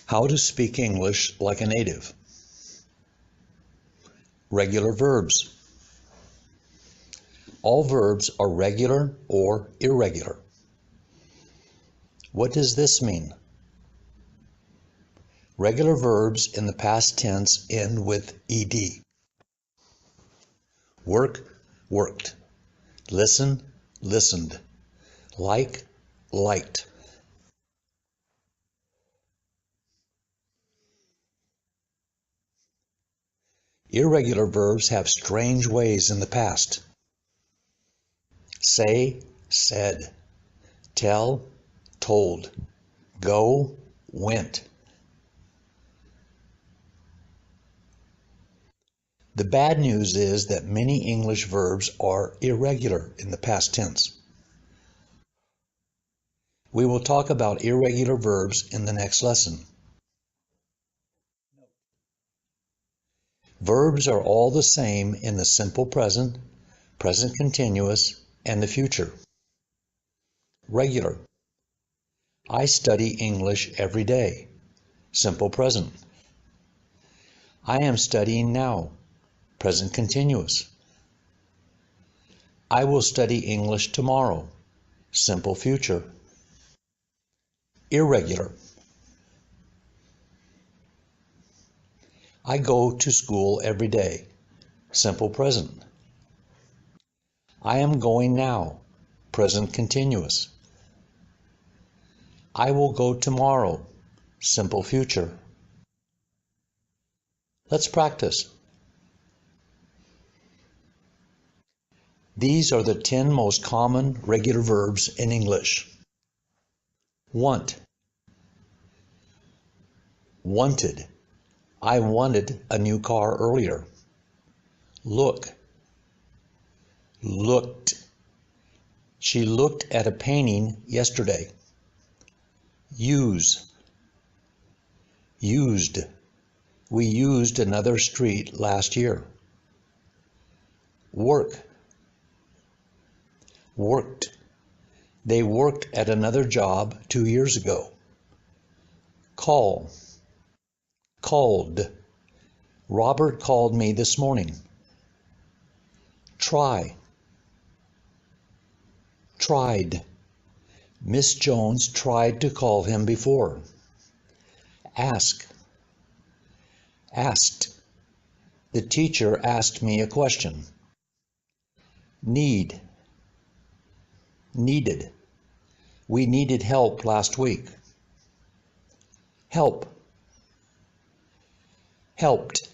How to speak English like a native. Regular verbs. All verbs are regular or irregular. What does this mean? Regular verbs in the past tense end with ed. Work, worked. Listen, listened. Like, liked. Irregular verbs have strange ways in the past. Say, said. Tell, told. Go, went. The bad news is that many English verbs are irregular in the past tense. We will talk about irregular verbs in the next lesson. Verbs are all the same in the simple present, present continuous, and the future. Regular. I study English every day. Simple present. I am studying now. Present continuous. I will study English tomorrow. Simple future. Irregular. I go to school every day. Simple present. I am going now. Present continuous. I will go tomorrow. Simple future. Let's practice. These are the 10 most common regular verbs in English. Want. Wanted. I wanted a new car earlier. Look. Looked. She looked at a painting yesterday. Use. Used. We used another street last year. Work. Worked. They worked at another job 2 years ago. Call. Called. Robert called me this morning. Try. Tried. Miss Jones tried to call him before. Ask. Asked. The teacher asked me a question. Need. Needed. We needed help last week. Help. Helped.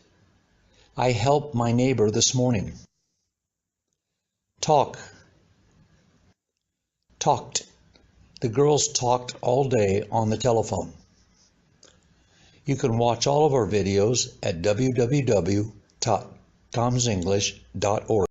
I helped my neighbor this morning. Talk. Talked. The girls talked all day on the telephone. You can watch all of our videos at www.TomsEnglish.org.